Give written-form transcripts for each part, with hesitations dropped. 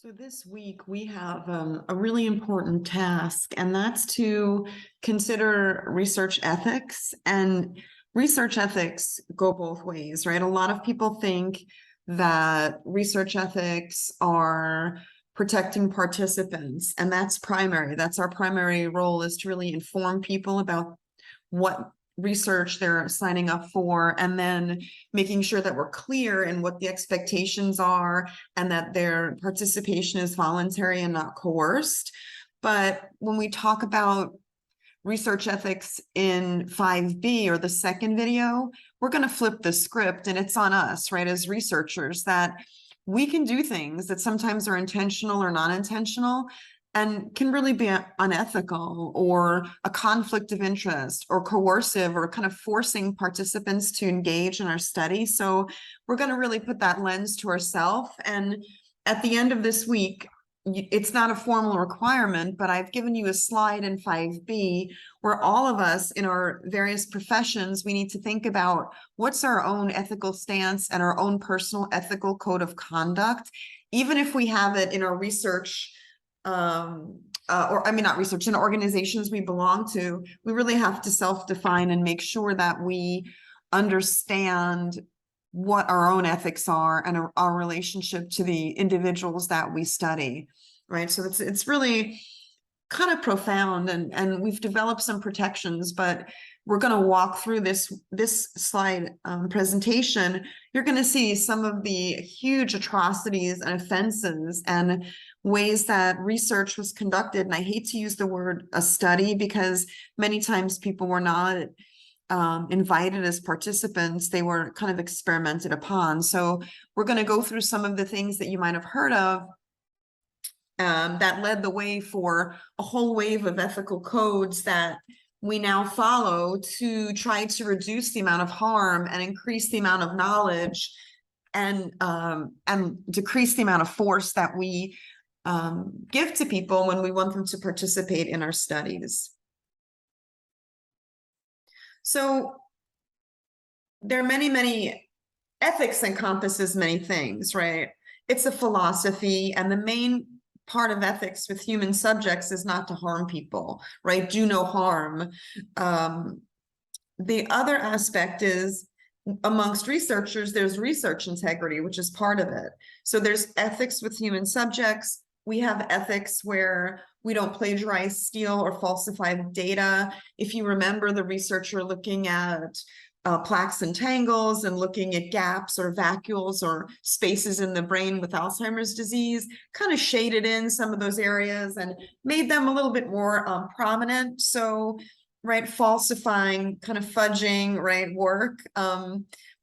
So this week we have a really important task, and that's to consider research ethics. And research ethics go both ways, right? A lot of people think that research ethics are protecting participants, and that's primary. That's our primary role, is to really inform people about what research they're signing up for, and then making sure that we're clear in what the expectations are and that their participation is voluntary and not coerced. But when we talk about research ethics in 5B, or the second video, we're going to flip the script, and it's on us, right, as researchers, that we can do things that sometimes are intentional or non-intentional and can really be unethical, or a conflict of interest, or coercive, or kind of forcing participants to engage in our study. So we're going to really put that lens to ourselves. And at the end of this week, it's not a formal requirement, but I've given you a slide in 5B where all of us in our various professions, we need to think about what's our own ethical stance and our own personal ethical code of conduct, even if we have it in our research, not research, in organizations we belong to. We really have to self-define and make sure that we understand what our own ethics are and our relationship to the individuals that we study, right? So it's really kind of profound, and we've developed some protections, but we're going to walk through this slide presentation. You're going to see some of the huge atrocities and offenses and ways that research was conducted. And I hate to use the word a study, because many times people were not invited as participants. They were kind of experimented upon. So we're going to go through some of the things that you might have heard of that led the way for a whole wave of ethical codes that we now follow to try to reduce the amount of harm and increase the amount of knowledge, and decrease the amount of force that we give to people when we want them to participate in our studies. So there are many ethics encompasses many things, right? It's a philosophy, and the main part of ethics with human subjects is not to harm people, right? Do no harm. The other aspect is, amongst researchers, there's research integrity, which is part of it. So there's ethics with human subjects. We have ethics where we don't plagiarize, steal, or falsify data. If you remember the researcher looking at plaques and tangles, and looking at gaps or vacuoles or spaces in the brain with Alzheimer's disease, kind of shaded in some of those areas and made them a little bit more prominent. So, right, falsifying, kind of fudging, right, work,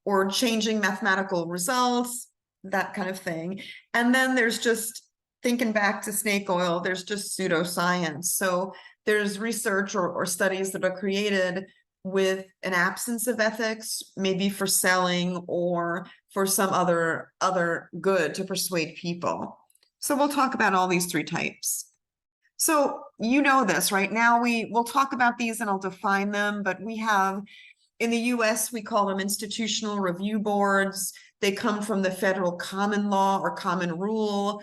or changing mathematical results, that kind of thing. And then there's just, thinking back to snake oil, there's just pseudoscience. So there's research or studies that are created with an absence of ethics, maybe for selling or for some other good to persuade people. So we'll talk about all these three types. So you know this, right? Now we'll talk about these and I'll define them, but we have, in the US, we call them institutional review boards. They come from the federal common law or common rule.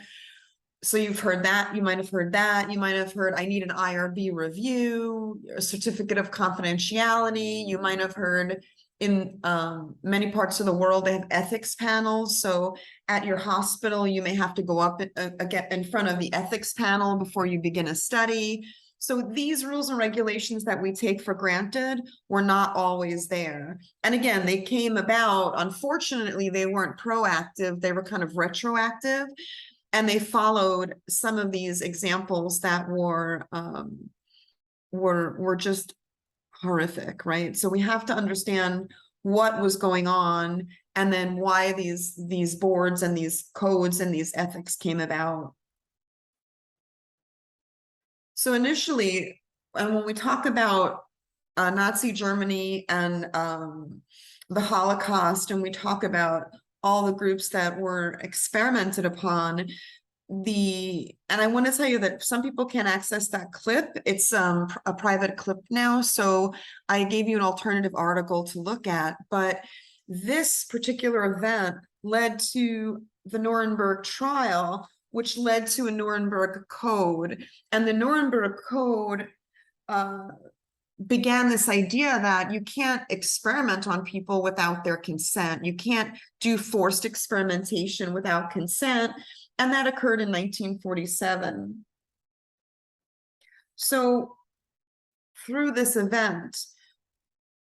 So you've heard that, you might have heard that, you might have heard, I need an IRB review, a certificate of confidentiality. You might have heard, in many parts of the world, they have ethics panels. So at your hospital, you may have to go up again in front of the ethics panel before you begin a study. So these rules and regulations that we take for granted were not always there. And again, they came about, unfortunately, they weren't proactive, they were kind of retroactive. And they followed some of these examples that were just horrific, right? So we have to understand what was going on, and then why these boards and these codes and these ethics came about. So initially, and when we talk about Nazi Germany and the Holocaust, and we talk about all the groups that were experimented upon, and I want to tell you that some people can't access that clip. It's a private clip now, so I gave you an alternative article to look at, but this particular event led to the Nuremberg trial, which led to a Nuremberg Code. And the Nuremberg Code began this idea that you can't experiment on people without their consent. You can't do forced experimentation without consent. And that occurred in 1947. So through this event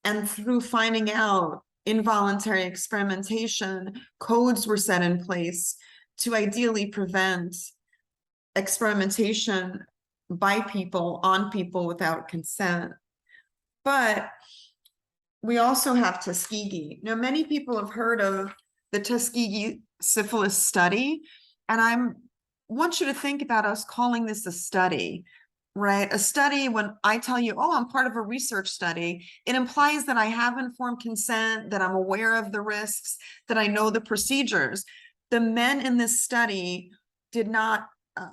and through finding out involuntary experimentation, codes were set in place to ideally prevent experimentation by people on people without consent. But we also have Tuskegee. Now, many people have heard of the Tuskegee syphilis study, and I want you to think about us calling this a study, right? A study, when I tell you, oh, I'm part of a research study, it implies that I have informed consent, that I'm aware of the risks, that I know the procedures. The men in this study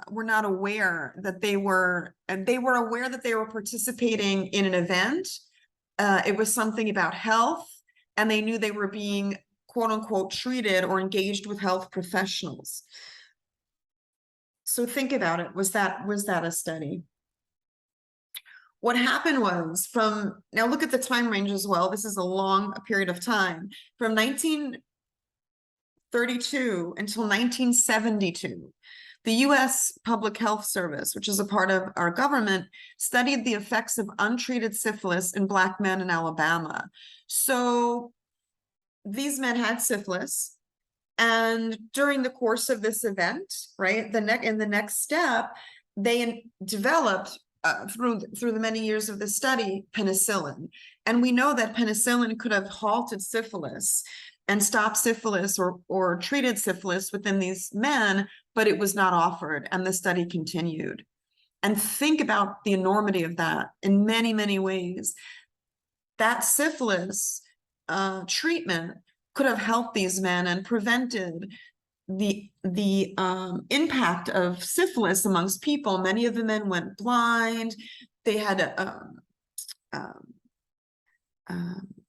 were not aware that they were aware that they were participating in an event. It was something about health, and they knew they were being quote unquote treated or engaged with health professionals. So think about it. Was that a study? What happened was now look at the time range as well. This is a long period of time. From 1932 until 1972, the U.S. Public Health Service, which is a part of our government, studied the effects of untreated syphilis in Black men in Alabama. So these men had syphilis, and during the course of this event, right, in the next step, they developed through the many years of the study, penicillin. And we know that penicillin could have halted syphilis and stopped syphilis or treated syphilis within these men, but it was not offered, and the study continued. And think about the enormity of that in many, many ways. That syphilis treatment could have helped these men and prevented the impact of syphilis amongst people. Many of the men went blind. They had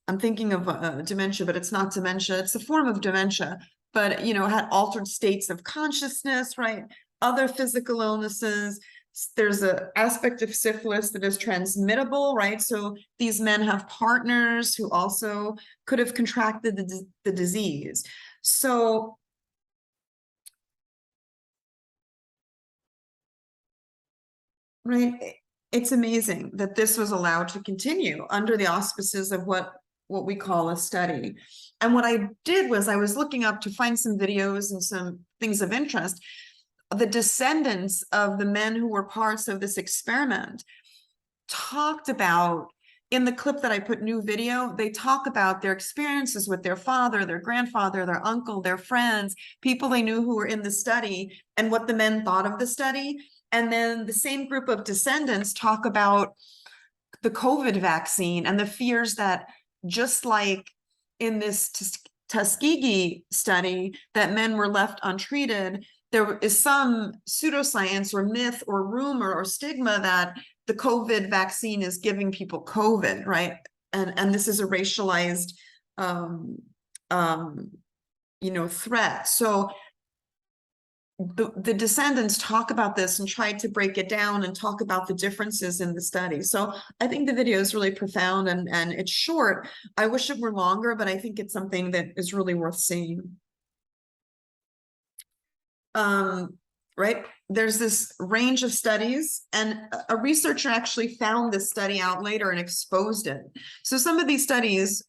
I'm thinking of dementia, but it's not dementia. It's a form of dementia, but had altered states of consciousness, right? Other physical illnesses. There's an aspect of syphilis that is transmittable, right? So these men have partners who also could have contracted the disease. So right, it's amazing that this was allowed to continue under the auspices of what we call a study. And what I did was I was looking up to find some videos and some things of interest. The descendants of the men who were parts of this experiment talked about, in the clip that I put new video, they talk about their experiences with their father, their grandfather, their uncle, their friends, people they knew who were in the study, and what the men thought of the study. And then the same group of descendants talk about the COVID vaccine and the fears that, just like in this Tuskegee study, that men were left untreated, there is some pseudoscience or myth or rumor or stigma that the COVID vaccine is giving people COVID, right? And this is a racialized, threat. So the descendants talk about this and tried to break it down and talk about the differences in the study. So I think the video is really profound, and it's short. I wish it were longer, but I think it's something that is really worth seeing. Right? There's this range of studies, and a researcher actually found this study out later and exposed it. So some of these studies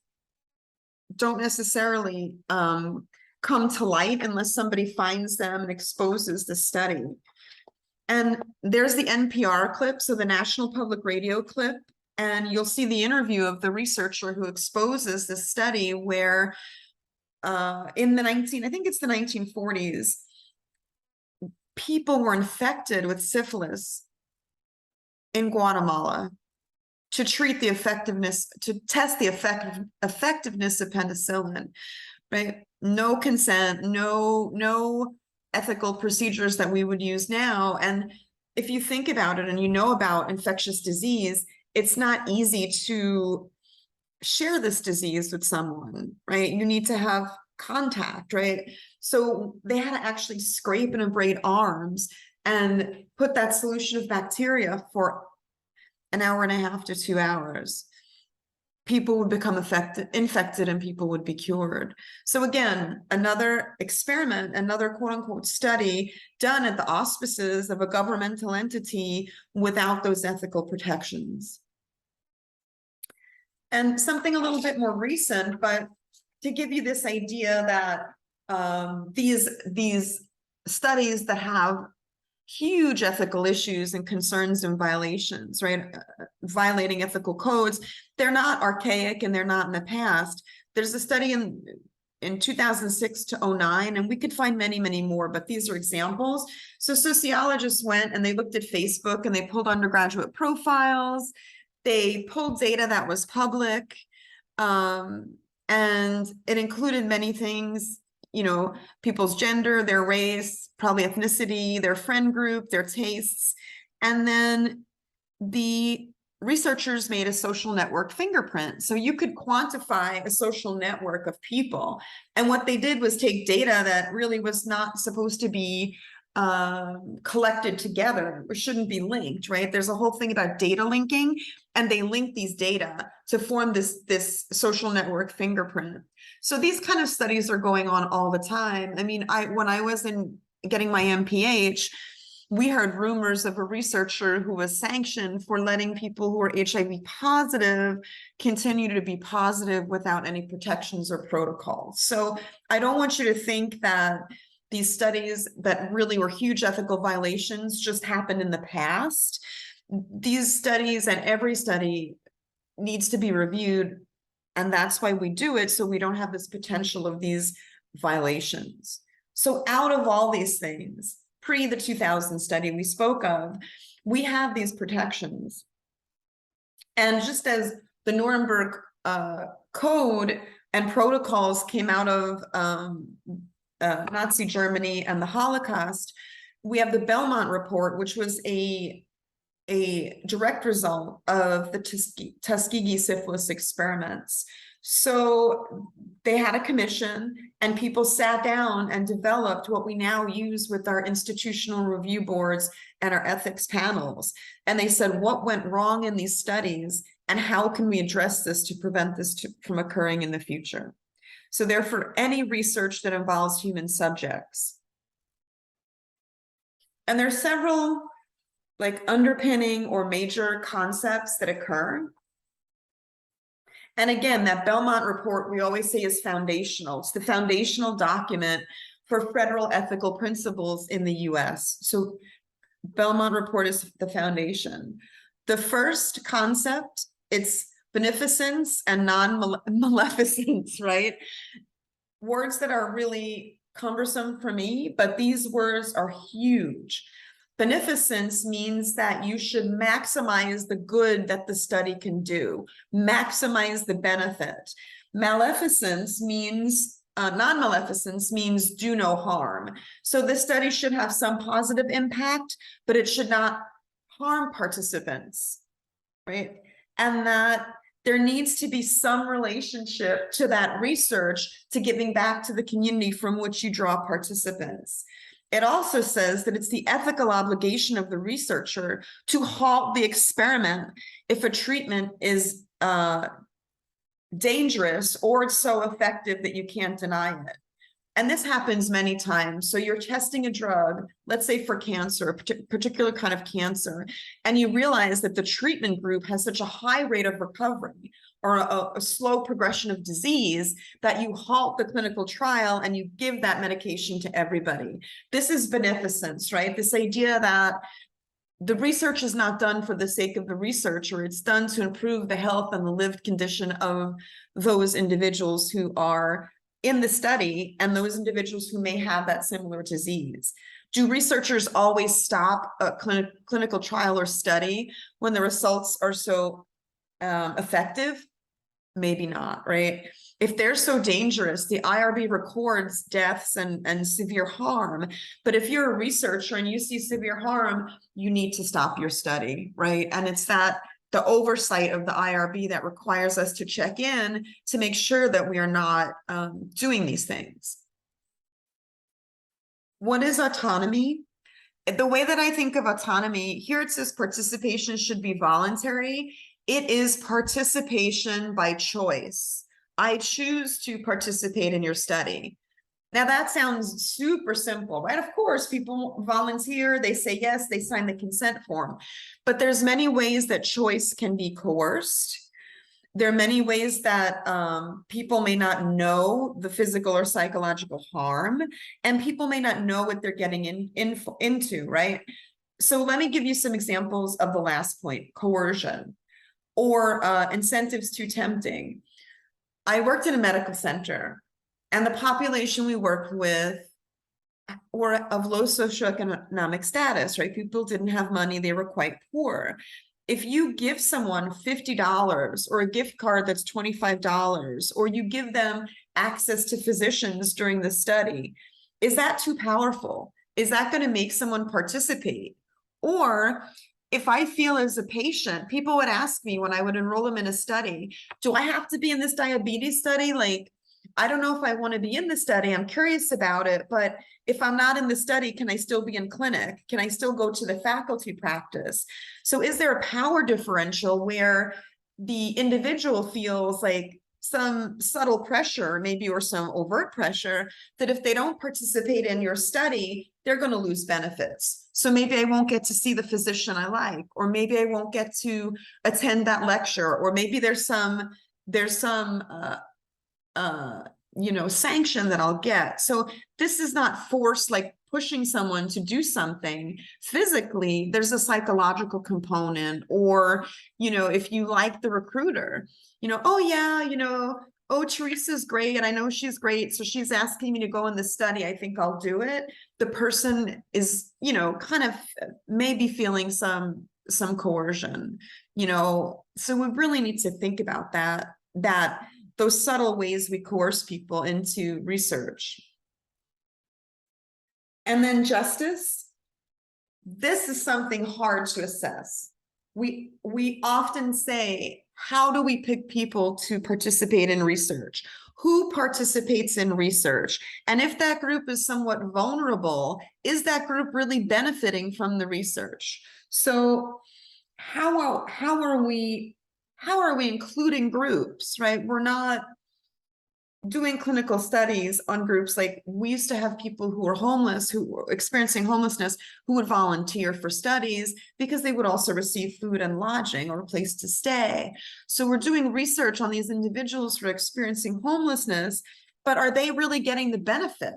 don't necessarily come to light unless somebody finds them and exposes the study. And there's the NPR clip, so the National Public Radio clip, and you'll see the interview of the researcher who exposes this study where in the 1940s, people were infected with syphilis in Guatemala to treat the effectiveness, to test the effectiveness of penicillin, right? No consent, no ethical procedures that we would use now. And if you think about it and you know about infectious disease, it's not easy to share this disease with someone, right? You need to have contact, right? So they had to actually scrape and abrade arms and put that solution of bacteria for an hour and a half to 2 hours. People would become infected and people would be cured. So again, another experiment, another quote unquote study done at the auspices of a governmental entity without those ethical protections. And something a little bit more recent, but to give you this idea that these studies that have huge ethical issues and concerns and violations, right? Violating ethical codes, they're not archaic and they're not in the past. There's a study in 2006 to 2009, and we could find many, many more, but these are examples. So sociologists went and they looked at Facebook and they pulled undergraduate profiles. They pulled data that was public, and it included many things, you know, people's gender, their race, probably ethnicity, their friend group, their tastes. And then the researchers made a social network fingerprint. So you could quantify a social network of people. And what they did was take data that really was not supposed to be collected together, or shouldn't be linked, right? There's a whole thing about data linking, and they link these data to form this social network fingerprint. So these kind of studies are going on all the time. I mean, when I was getting my MPH, we heard rumors of a researcher who was sanctioned for letting people who are HIV positive continue to be positive without any protections or protocols. So I don't want you to think that these studies that really were huge ethical violations just happened in the past. These studies, and every study, needs to be reviewed, and that's why we do it, so we don't have this potential of these violations. So out of all these things, pre the 2000 study we spoke of, we have these protections. And just as the Nuremberg Code and protocols came out of Nazi Germany and the Holocaust, we have the Belmont Report, which was a direct result of the Tuskegee syphilis experiments. So they had a commission, and people sat down and developed what we now use with our institutional review boards and our ethics panels. And they said, what went wrong in these studies, and how can we address this to prevent this from occurring in the future? So therefore, any research that involves human subjects. And there's several like underpinning or major concepts that occur. And again, that Belmont Report, we always say, is foundational. It's the foundational document for federal ethical principles in the US. So Belmont Report is the foundation. The first concept, it's beneficence and non-maleficence, right? Words that are really cumbersome for me, but these words are huge. Beneficence means that you should maximize the good that the study can do, maximize the benefit. Maleficence means, non-maleficence means do no harm. So this study should have some positive impact, but it should not harm participants, right? And that there needs to be some relationship to that research to giving back to the community from which you draw participants. It also says that it's the ethical obligation of the researcher to halt the experiment if a treatment is dangerous or it's so effective that you can't deny it. And this happens many times. So you're testing a drug, let's say for cancer, a particular kind of cancer, and you realize that the treatment group has such a high rate of recovery or a slow progression of disease that you halt the clinical trial and you give that medication to everybody. This is beneficence, right? This idea that the research is not done for the sake of the researcher, it's done to improve the health and the lived condition of those individuals who are in the study and those individuals who may have that similar disease. Do researchers always stop a clinical trial or study when the results are so effective? Maybe not, right? If they're so dangerous, the IRB records deaths and severe harm. But if you're a researcher and you see severe harm, you need to stop your study, right? And it's that the oversight of the IRB that requires us to check in to make sure that we are not doing these things. What is autonomy? The way that I think of autonomy, here it says participation should be voluntary. It is participation by choice. I choose to participate in your study. Now that sounds super simple, right? Of course, people volunteer, they say yes, they sign the consent form, but there's many ways that choice can be coerced. There are many ways that people may not know the physical or psychological harm, and people may not know what they're getting into, right? So let me give you some examples of the last point, coercion or incentives too tempting. I worked in a medical center, and the population we worked with were of low socioeconomic status, right? People didn't have money, they were quite poor. If you give someone $50 or a gift card that's $25, or you give them access to physicians during the study, is that too powerful? Is that going to make someone participate? Or if I feel as a patient, people would ask me when I would enroll them in a study, do I have to be in this diabetes study? Like, I don't know if I want to be in the study. I'm curious about it, but if I'm not in the study, can I still be in clinic? Can I still go to the faculty practice? So is there a power differential where the individual feels like some subtle pressure, maybe, or some overt pressure, that if they don't participate in your study, they're going to lose benefits? So maybe I won't get to see the physician I like, or maybe I won't get to attend that lecture, or maybe there's some sanction that I'll get. So this is not force, like pushing someone to do something physically. There's a psychological component. Or, if you like the recruiter, oh yeah, oh, Teresa's great, and I know she's great, so she's asking me to go in the study, I think I'll do it. The person is, kind of maybe feeling some coercion, so we really need to think about that those subtle ways we coerce people into research. And then justice. This is something hard to assess. We often say, how do we pick people to participate in research? Who participates in research? And if that group is somewhat vulnerable, is that group really benefiting from the research? So how are we including groups, right? We're not doing clinical studies on groups. Like, we used to have people who were homeless, who were experiencing homelessness, who would volunteer for studies because they would also receive food and lodging or a place to stay. So we're doing research on these individuals who are experiencing homelessness, but are they really getting the benefit?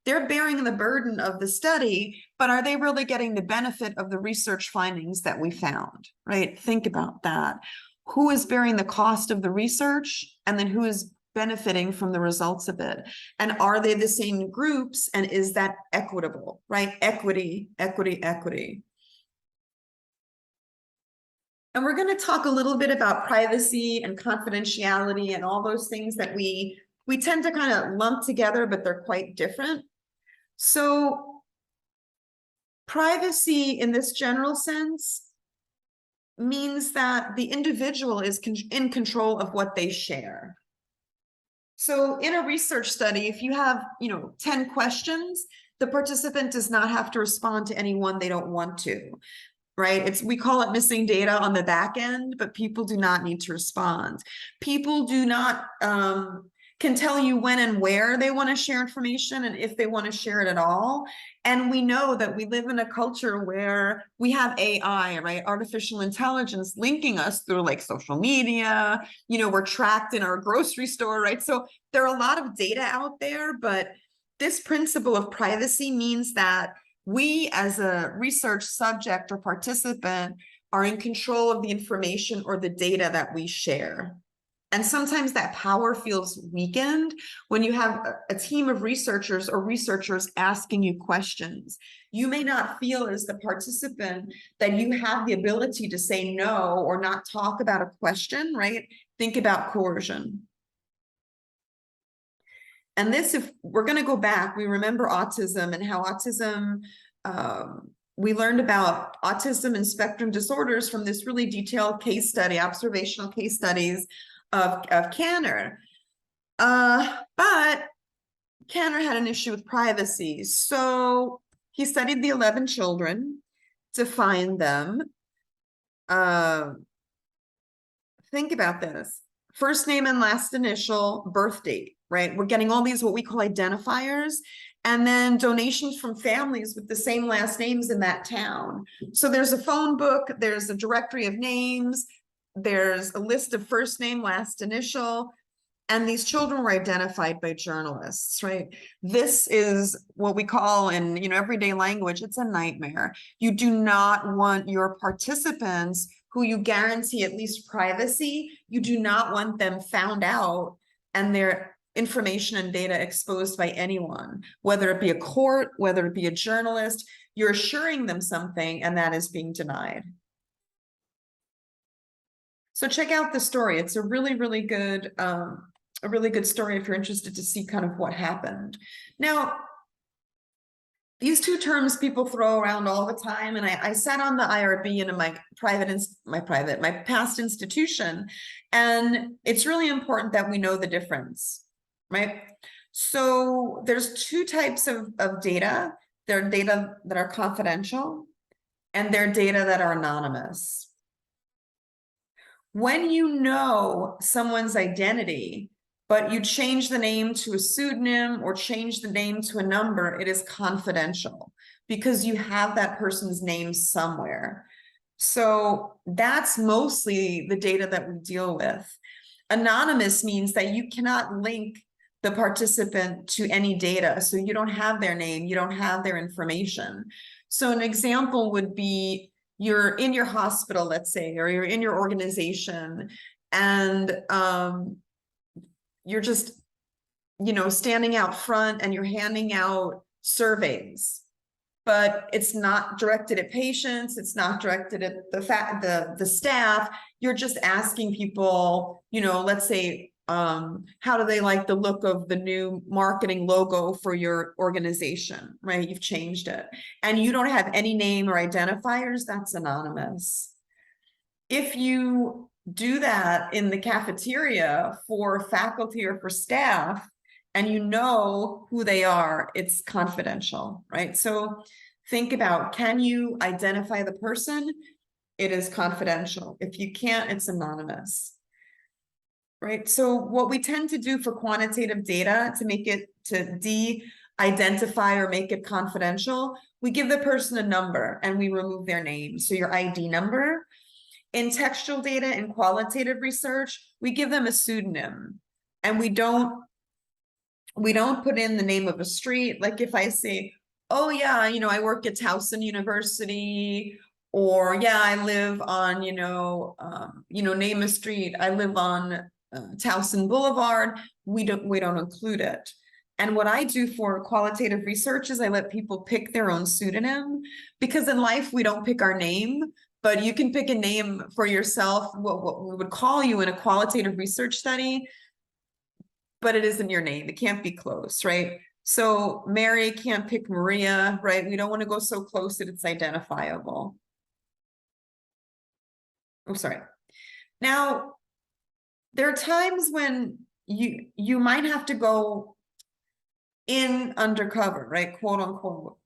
They're bearing the burden of the study, but are they really getting the benefit of the research findings that we found, right? Think about that. Who is bearing the cost of the research, and then who is benefiting from the results of it? And are they the same groups? And is that equitable, right? Equity, equity, equity. And we're going to talk a little bit about privacy and confidentiality and all those things that we tend to kind of lump together, but they're quite different. So privacy in this general sense means that the individual is in control of what they share. So in a research study, if you have, 10 questions, the participant does not have to respond to any one they don't want to, right? We call it missing data on the back end, but people do not need to respond. People do not can tell you when and where they want to share information, and if they want to share it at all. And we know that we live in a culture where we have AI, right? Artificial intelligence linking us through like social media, we're tracked in our grocery store, right? So there are a lot of data out there, but this principle of privacy means that we as a research subject or participant are in control of the information or the data that we share. And sometimes that power feels weakened when you have a team of researchers or researchers asking you questions. You may not feel as the participant that you have the ability to say no or not talk about a question, right? Think about coercion. And this, if we're going to go back, we remember autism and how autism, we learned about autism and spectrum disorders from this really detailed case study, observational case studies of Canner. But Kanner had an issue with privacy. So he studied the 11 children, defined them. Think about this. First name and last initial, birth date, right? We're getting all these what we call identifiers, and then donations from families with the same last names in that town. So there's a phone book, there's a directory of names, there's a list of first name, last initial, and these children were identified by journalists, right? This is what we call in, everyday language, it's a nightmare. You do not want your participants who you guarantee at least privacy, you do not want them found out and their information and data exposed by anyone, whether it be a court, whether it be a journalist. You're assuring them something and that is being denied. So check out the story. It's a really, really good story if you're interested to see kind of what happened. Now, these two terms people throw around all the time, and I sat on the IRB in my past institution, and it's really important that we know the difference, right? So there's two types of data. There are data that are confidential, and there are data that are anonymous. When you know someone's identity, but you change the name to a pseudonym or change the name to a number, it is confidential because you have that person's name somewhere. So that's mostly the data that we deal with. Anonymous means that you cannot link the participant to any data. So you don't have their name, you don't have their information. So an example would be you're in your hospital, let's say, or you're in your organization, and you're just, standing out front and you're handing out surveys, but it's not directed at patients. It's not directed at the staff. You're just asking people, let's say, how do they like the look of the new marketing logo for your organization, right? You've changed it and you don't have any name or identifiers. That's anonymous. If you do that in the cafeteria for faculty or for staff, and you know who they are, it's confidential, right? So think about, can you identify the person? It is confidential. If you can't, it's anonymous, right? So what we tend to do for quantitative data to de-identify or make it confidential, we give the person a number and we remove their name. So your ID number. In textual data and qualitative research, we give them a pseudonym, and we don't put in the name of a street. Like if I say, oh yeah, I work at Towson University, or yeah, I live on, name a street, I live on Towson Boulevard, we don't include it. And what I do for qualitative research is I let people pick their own pseudonym, because in life we don't pick our name, but you can pick a name for yourself, what we would call you in a qualitative research study, but it isn't your name. It can't be close, right? So Mary can't pick Maria, right? We don't want to go so close that it's identifiable. Oh, sorry. Now, there are times when you might have to go in undercover, right? Quote unquote.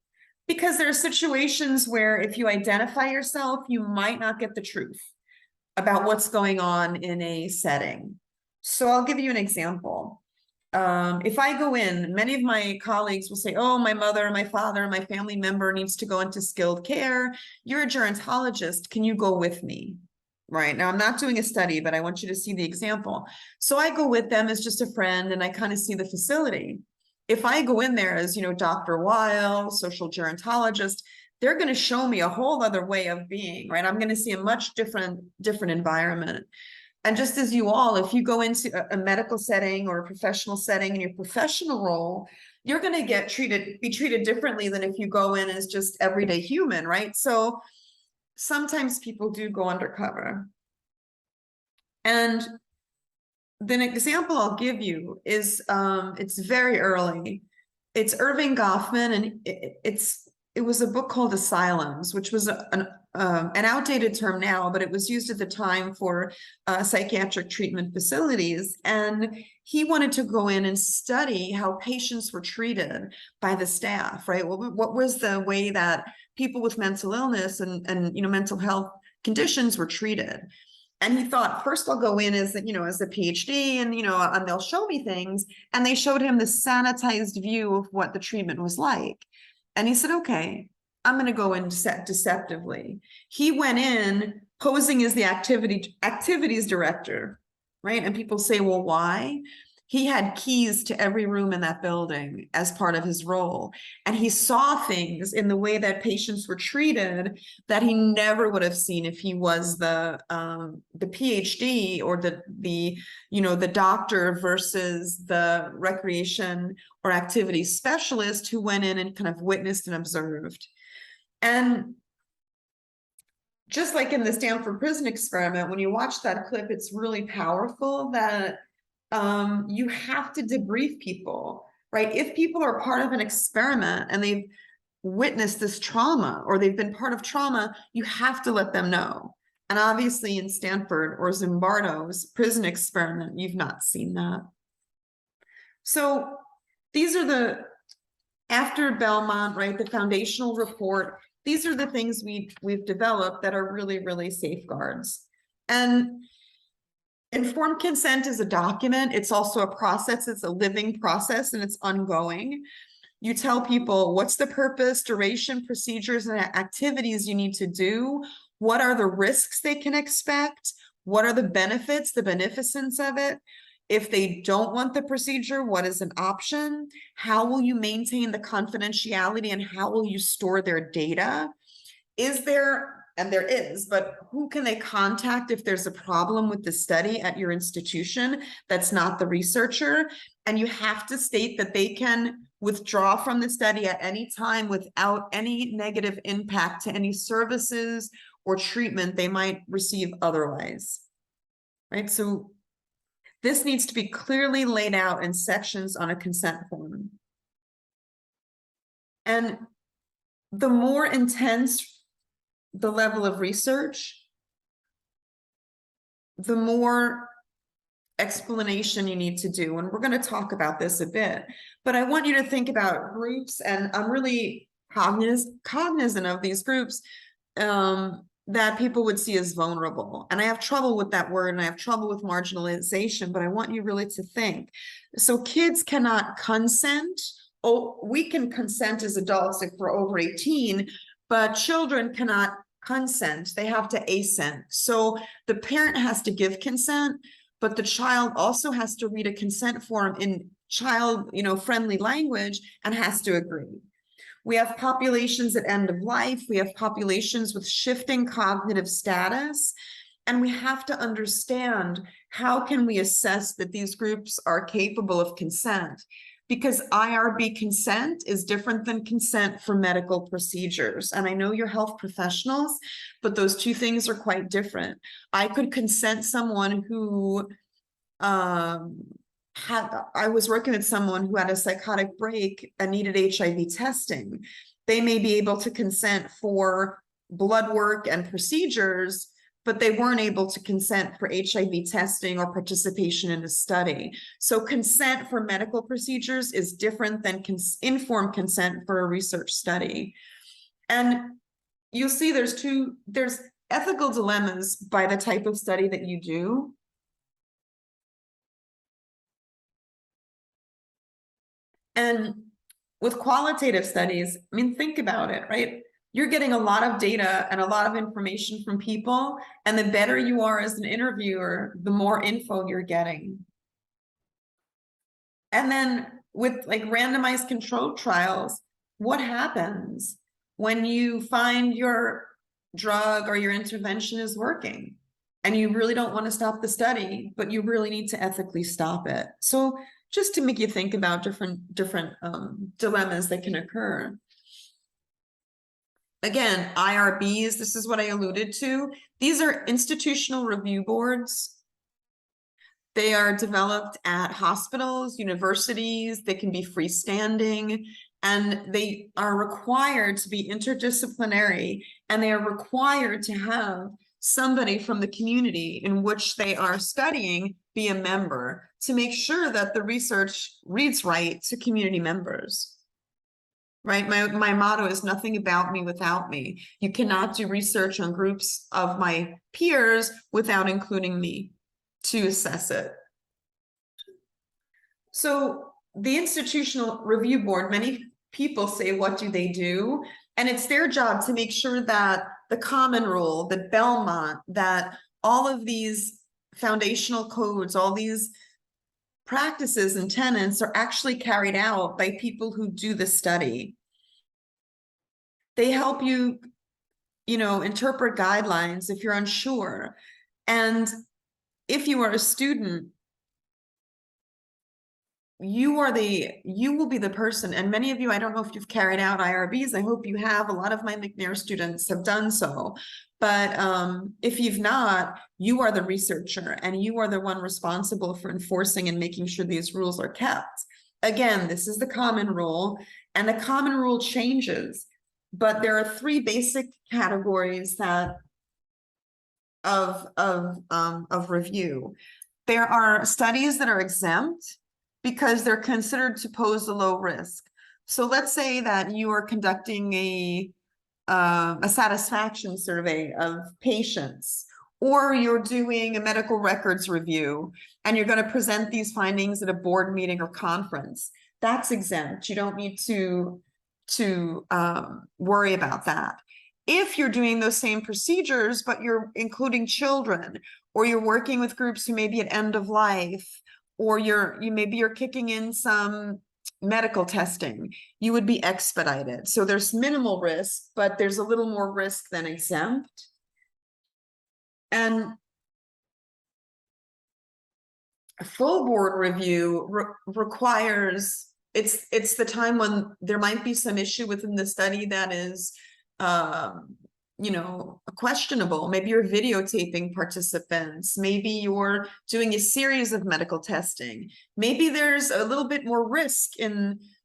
Because there are situations where if you identify yourself, you might not get the truth about what's going on in a setting. So I'll give you an example. If I go in, many of my colleagues will say, oh, my mother, my father, my family member needs to go into skilled care. You're a gerontologist. Can you go with me? Right now, I'm not doing a study, but I want you to see the example. So I go with them as just a friend and I kind of see the facility. If I go in there as, Dr. Weil, social gerontologist, they're going to show me a whole other way of being, right? I'm going to see a much different environment. And just as you all, if you go into a medical setting or a professional setting in your professional role, you're going to be treated differently than if you go in as just everyday human, right? So sometimes people do go undercover. And the example I'll give you is, it's very early. It's Irving Goffman, and it it was a book called Asylums, which was an outdated term now, but it was used at the time for psychiatric treatment facilities. And he wanted to go in and study how patients were treated by the staff, right? What was the way that people with mental illness and mental health conditions were treated? And he thought, first I'll go in as, as a PhD and they'll show me things. And they showed him the sanitized view of what the treatment was like. And he said, okay, I'm going to go in deceptively. He went in posing as the activities director, right? And people say, well, why? He had keys to every room in that building as part of his role. And he saw things in the way that patients were treated that he never would have seen if he was the PhD or the doctor versus the recreation or activity specialist who went in and kind of witnessed and observed. And just like in the Stanford prison experiment, when you watch that clip, it's really powerful that you have to debrief people, right? If people are part of an experiment and they've witnessed this trauma or they've been part of trauma, you have to let them know. And obviously in Stanford or Zimbardo's prison experiment, you've not seen that. So these are after Belmont, right, the foundational report, these are the things we've developed that are really, really safeguards. And informed consent is a document. It's also a process. It's a living process and it's ongoing. You tell people what's the purpose, duration, procedures, and activities you need to do. What are the risks they can expect? What are the benefits, the beneficence of it? If they don't want the procedure, what is an option? How will you maintain the confidentiality and how will you store their data? Is there, and there is, but who can they contact if there's a problem with the study at your institution that's not the researcher? And you have to state that they can withdraw from the study at any time without any negative impact to any services or treatment they might receive otherwise, right? So this needs to be clearly laid out in sections on a consent form. And the more intense the level of research, the more explanation you need to do. And we're going to talk about this a bit, but I want you to think about groups, and I'm really cognizant of these groups that people would see as vulnerable. And I have trouble with that word and I have trouble with marginalization, but I want you really to think. So kids cannot consent. Oh, we can consent as adults if we're over 18, but children cannot consent. They have to assent. So the parent has to give consent, but the child also has to read a consent form in child, friendly language and has to agree. We have populations at end of life. We have populations with shifting cognitive status. And we have to understand how can we assess that these groups are capable of consent, because IRB consent is different than consent for medical procedures. And I know you're health professionals, but those two things are quite different. I could consent someone who I was working with someone who had a psychotic break and needed HIV testing. They may be able to consent for blood work and procedures, but they weren't able to consent for HIV testing or participation in a study. So consent for medical procedures is different than informed consent for a research study. And you'll see there's ethical dilemmas by the type of study that you do. And with qualitative studies, I mean, think about it, right? You're getting a lot of data and a lot of information from people, and the better you are as an interviewer, the more info you're getting. And then with like randomized controlled trials, what happens when you find your drug or your intervention is working and you really don't want to stop the study, but you really need to ethically stop it? So just to make you think about different dilemmas that can occur. Again, IRBs, this is what I alluded to. These are institutional review boards. They are developed at hospitals, universities. They can be freestanding. and they are required to be interdisciplinary, and they are required to have somebody from the community in which they are studying be a member to make sure that the research reads right to community members. Right? My motto is nothing about me without me. You cannot do research on groups of my peers without including me to assess it. So the Institutional Review Board, many people say, what do they do? And it's their job to make sure that the Common Rule, that Belmont, that all of these foundational codes, all these practices and tenets are actually carried out by people who do the study. They help you, interpret guidelines if you're unsure. And if you are a student, you will be the person, and many of you, I don't know if you've carried out IRBs, I hope you have. A lot of my McNair students have done so, but if you've not, you are the researcher, and you are the one responsible for enforcing and making sure these rules are kept. Again, this is the Common Rule, and the Common Rule changes, but there are three basic categories of review. There are studies that are exempt because they're considered to pose a low risk. So let's say that you are conducting a satisfaction survey of patients, or you're doing a medical records review, and you're going to present these findings at a board meeting or conference. That's exempt. You don't need to worry about that. If you're doing those same procedures, but you're including children, or you're working with groups who may be at end of life, or maybe you're kicking in some medical testing, you would be expedited. So there's minimal risk, but there's a little more risk than exempt. And a full board review requires, it's the time when there might be some issue within the study that is questionable. Maybe you're videotaping participants. Maybe you're doing a series of medical testing. Maybe there's a little bit more risk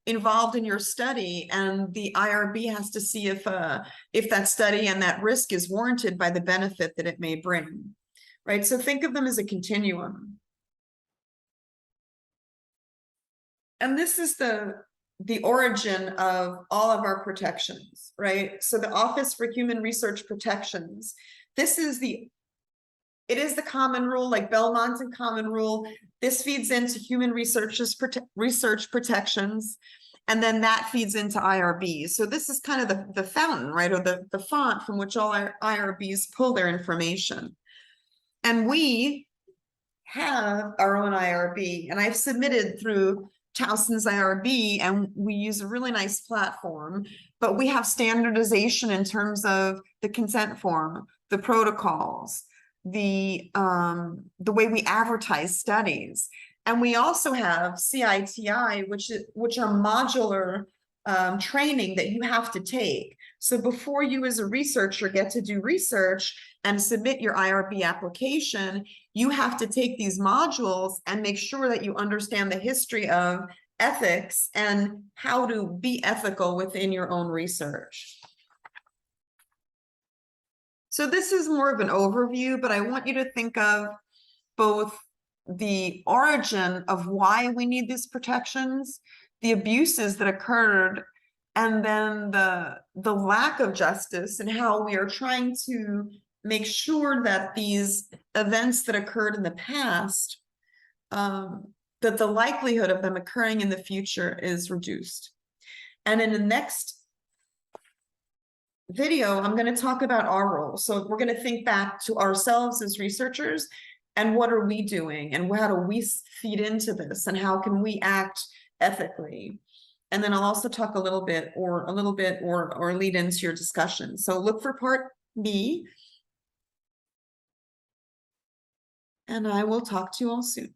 involved in your study, and the IRB has to see if that study and that risk is warranted by the benefit that it may bring, right? So think of them as a continuum. And this is the origin of all of our protections, right? So the Office for Human Research Protections, it is the Common Rule, like Belmont and Common Rule. This feeds into human research protections, and then that feeds into IRBs. So this is kind of the fountain, right? Or the font from which all our IRBs pull their information. And we have our own IRB, and I've submitted through Towson's IRB, and we use a really nice platform, but we have standardization in terms of the consent form, the protocols, the way we advertise studies. And we also have CITI, which are modular training that you have to take. So before you as a researcher get to do research and submit your IRB application, you have to take these modules and make sure that you understand the history of ethics and how to be ethical within your own research. So this is more of an overview, but I want you to think of both the origin of why we need these protections, the abuses that occurred, and then the lack of justice, and how we are trying to make sure that these events that occurred in the past, that the likelihood of them occurring in the future is reduced. And in the next video, I'm going to talk about our role. So we're going to think back to ourselves as researchers, and what are we doing, and how do we feed into this, and how can we act ethically? And then I'll also talk a little bit or lead into your discussion. So look for part B, and I will talk to you all soon.